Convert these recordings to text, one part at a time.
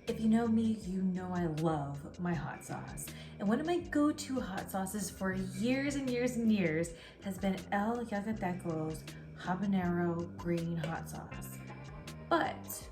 If you know me, you know I love my hot sauce. And one of my go-to hot sauces for years and years and years has been El Yucateco's habanero green hot sauce. But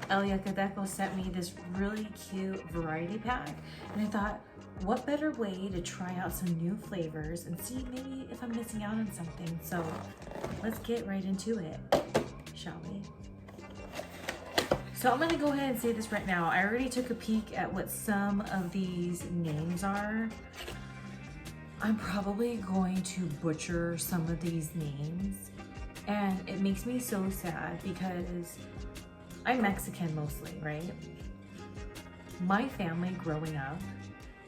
El Yucateco sent me this really cute variety pack, and I thought, what better way to try out some new flavors and see maybe if I'm missing out on something. So let's get right into it, shall we? So I'm gonna go ahead and say this right now. I already took a peek at what some of these names are. I'm probably going to butcher some of these names, and it makes me so sad because I'm Mexican mostly, right? My family growing up,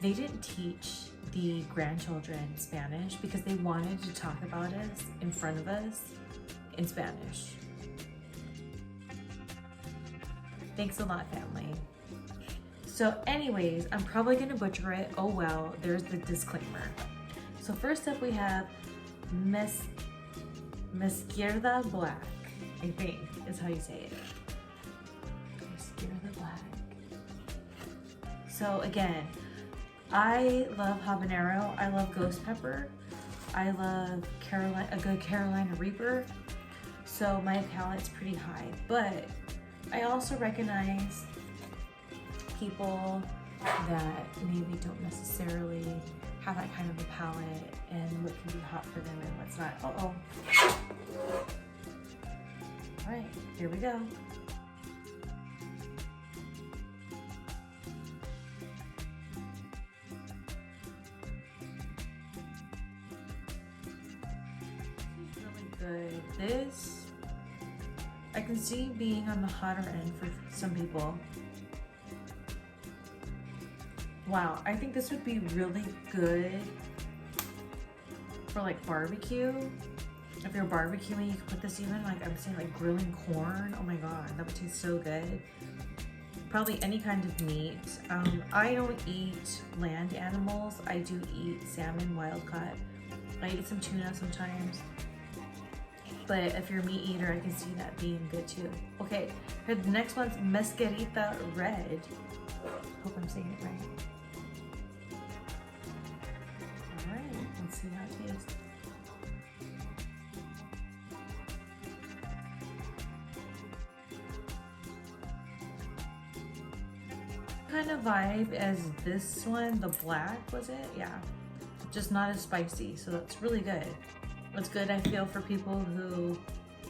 they didn't teach the grandchildren Spanish because they wanted to talk about us in front of us in Spanish. Thanks a lot, family. So anyways, I'm probably gonna butcher it. Oh well, there's the disclaimer. So first up we have Mezquierda Black, I think is how you say it. Mezquierda Black. So again, I love habanero, I love ghost pepper, I love a good Carolina Reaper, so my palate's pretty high, but I also recognize people that maybe don't necessarily have that kind of a palate and what can be hot for them and what's not. Uh-oh. All right, here we go. Good. This, I can see being on the hotter end for some people. Wow, I think this would be really good for like barbecue. If you're barbecuing, you can put this even like, I'm saying like grilling corn. Oh my God, that would taste so good. Probably any kind of meat. I don't eat land animals. I do eat salmon, wild caught. I eat some tuna sometimes. But if you're a meat eater, I can see that being good too. Okay, the next one's Mesquerita Red. Hope I'm saying it right. All right, let's see how it tastes. Kind of vibe as this one, the black, was it? Yeah, just not as spicy, so that's really good. It's good, I feel, for people who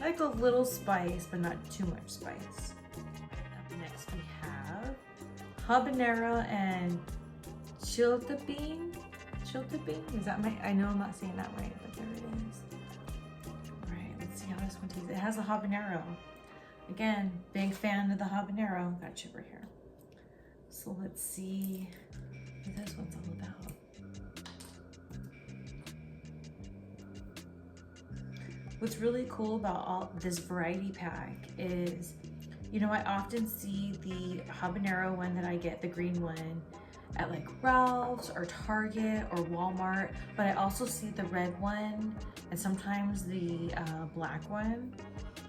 like a little spice, but not too much spice. Up next we have habanero and chiltepín. Chiltepín? Is that I know I'm not saying that right, but there it is. All right, let's see how this one tastes. It has a habanero. Again, big fan of the habanero. Got chipper here. So let's see what this one's all about. What's really cool about all this variety pack is, you know, I often see the habanero one that I get, the green one, at like Ralph's or Target or Walmart, but I also see the red one and sometimes the black one.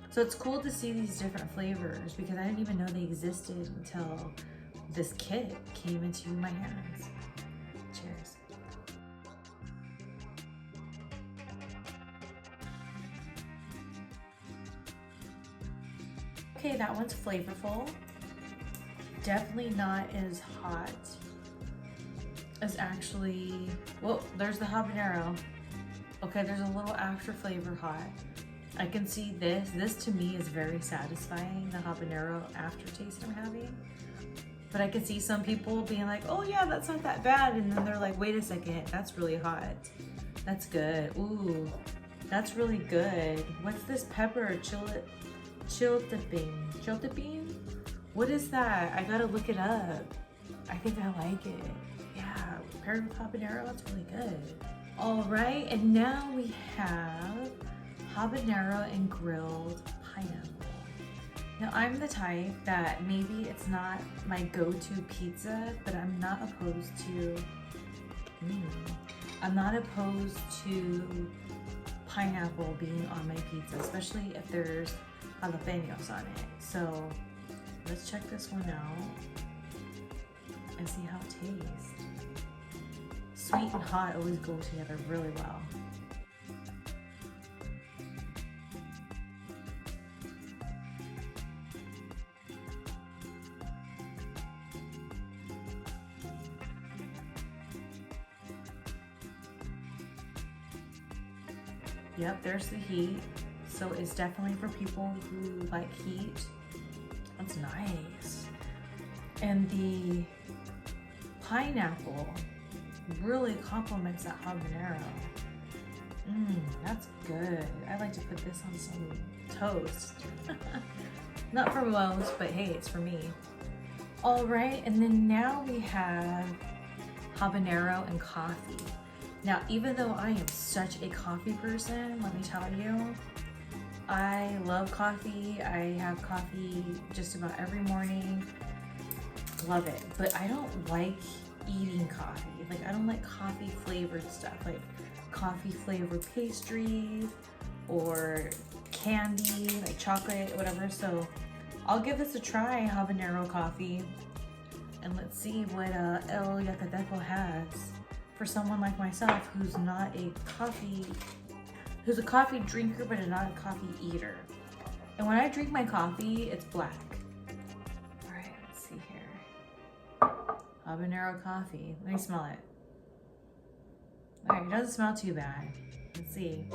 So it's cool to see these different flavors because I didn't even know they existed until this kit came into my hands. Cheers. Okay, that one's flavorful. Definitely not as hot as actually, well, there's the habanero. Okay, there's a little after flavor hot. I can see this. This to me is very satisfying, the habanero aftertaste I'm having. But I can see some people being like, oh yeah, that's not that bad. And then they're like, wait a second, that's really hot. That's good. Ooh, that's really good. What's this pepper? Chiltepín. Chiltepín? What is that? I gotta look it up. I think I like it. Yeah, paired with habanero, that's really good. All right, and now we have habanero and grilled pineapple. Now I'm the type that maybe it's not my go-to pizza, but I'm not opposed to pineapple being on my pizza, especially if there's jalapenos on it. So let's check this one out and see how it tastes. Sweet and hot always go together really well. Yep, there's the heat. So it's definitely for people who like heat. That's nice. And the pineapple really complements that habanero. That's good. I like to put this on some toast. Not for most, but hey, it's for me. All right, and then now we have habanero and coffee. Now, even though I am such a coffee person, let me tell you, I love coffee. I have coffee just about every morning. Love it. But I don't like eating coffee. Like, I don't like coffee flavored stuff, like coffee flavored pastries or candy, like chocolate, whatever. So I'll give this a try, habanero coffee, and let's see what El Yucateco has for someone like myself who's not a coffee, who's a coffee drinker but not a coffee eater. And when I drink my coffee, it's black. All right, let's see here. Habanero coffee. Let me smell it. All right, it doesn't smell too bad. Let's see.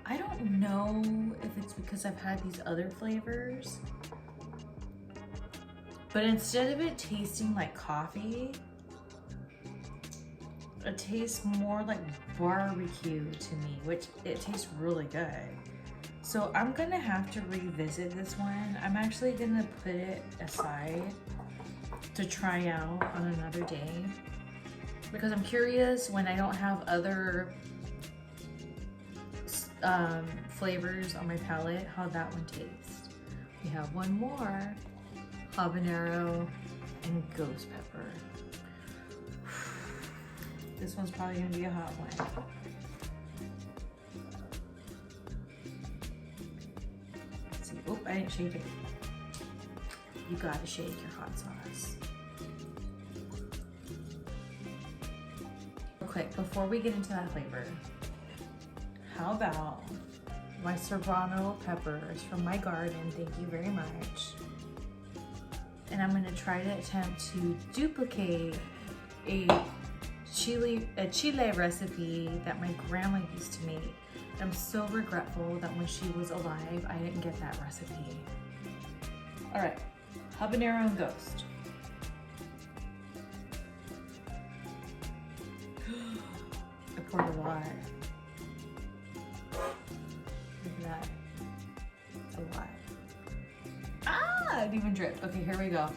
I don't know if it's because I've had these other flavors, but instead of it tasting like coffee, it tastes more like barbecue to me, which it tastes really good. So I'm gonna have to revisit this one. I'm actually gonna put it aside to try out on another day because I'm curious when I don't have other flavors on my palate, how that one tastes. We have one more, habanero and ghost pepper. This one's probably gonna be a hot one. Let's see. Oh, I didn't shake it. You gotta shake your hot sauce. Real quick, before we get into that flavor, how about my serrano peppers from my garden? Thank you very much. And I'm gonna try to attempt to duplicate a chile recipe that my grandma used to make. I'm so regretful that when she was alive, I didn't get that recipe. All right, habanero and ghost. I poured a lot. Look at that. It's a lot. Ah, it even dripped. Okay, here we go.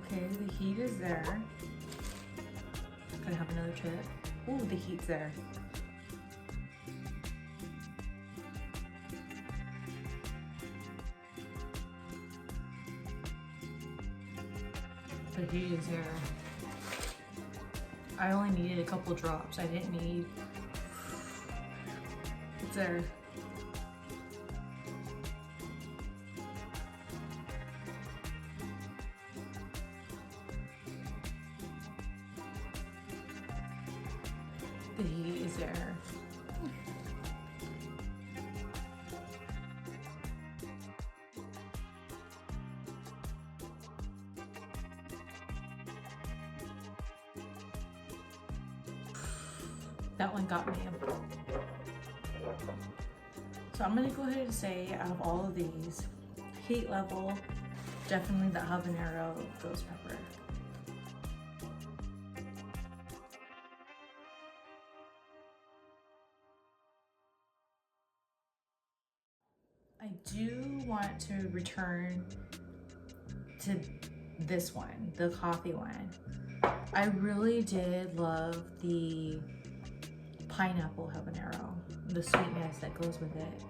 Okay, the heat is there. Gonna have another trip. Ooh, the heat's there. The heat is there. I only needed a couple drops. I didn't need. It's there. The heat is there. That one got me. So I'm gonna go ahead and say out of all of these, heat level, definitely the habanero ghost pepper. I do want to return to this one, the coffee one. I really did love the pineapple habanero, the sweetness that goes with it.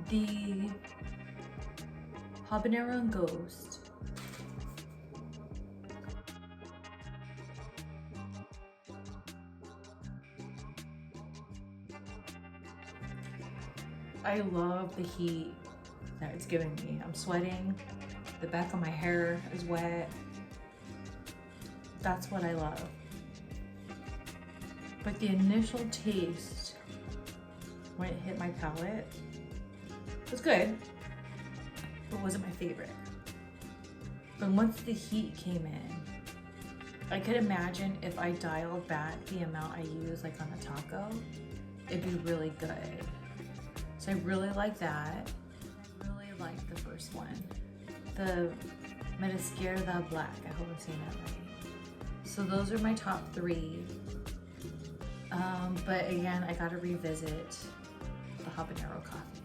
The habanero and ghost. I love the heat that it's giving me. I'm sweating. The back of my hair is wet. That's what I love. But the initial taste, when it hit my palate, was good, but wasn't my favorite. But once the heat came in, I could imagine if I dialed back the amount I use like on a taco, it'd be really good. So I really like that. I really like the first one. The Izquierda Black, I hope I'm saying that right. So those are my top 3. But again, I gotta revisit the habanero coffee.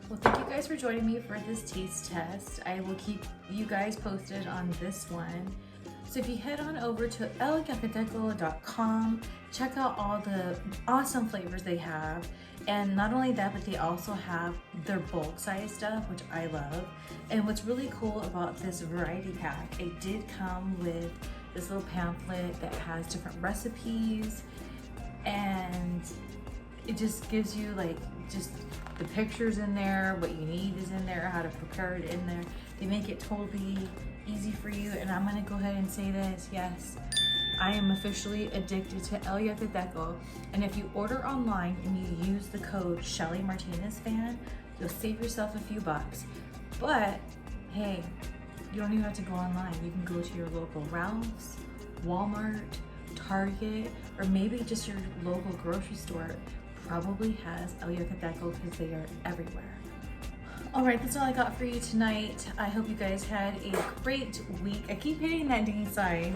Well, thank you guys for joining me for this taste test. I will keep you guys posted on this one. So if you head on over to Yucateco.com, check out all the awesome flavors they have. And not only that, but they also have their bulk size stuff, which I love. And what's really cool about this variety pack, it did come with this little pamphlet that has different recipes, and it just gives you like just the pictures in there, what you need is in there, how to prepare it in there. They make it totally easy for you. And I'm gonna go ahead and say this, yes, I am officially addicted to El Yucateco. And if you order online and you use the code SHELLYMARTINEZFAN, you'll save yourself a few bucks. But hey, you don't even have to go online. You can go to your local Ralph's, Walmart, Target, or maybe just your local grocery store probably has El Yucateco because they are everywhere. All right, that's all I got for you tonight. I hope you guys had a great week. I keep hitting that ding sign.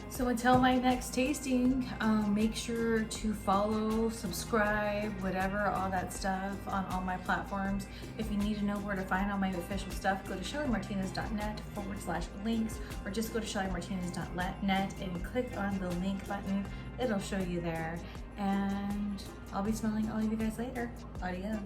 So until my next tasting, make sure to follow, subscribe, whatever, all that stuff on all my platforms. If you need to know where to find all my official stuff, go to SHELLYMARTINEZ.net/links, or just go to SHELLYMARTINEZ.net and click on the link button. It'll show you there. And I'll be smelling all of you guys later. Adios.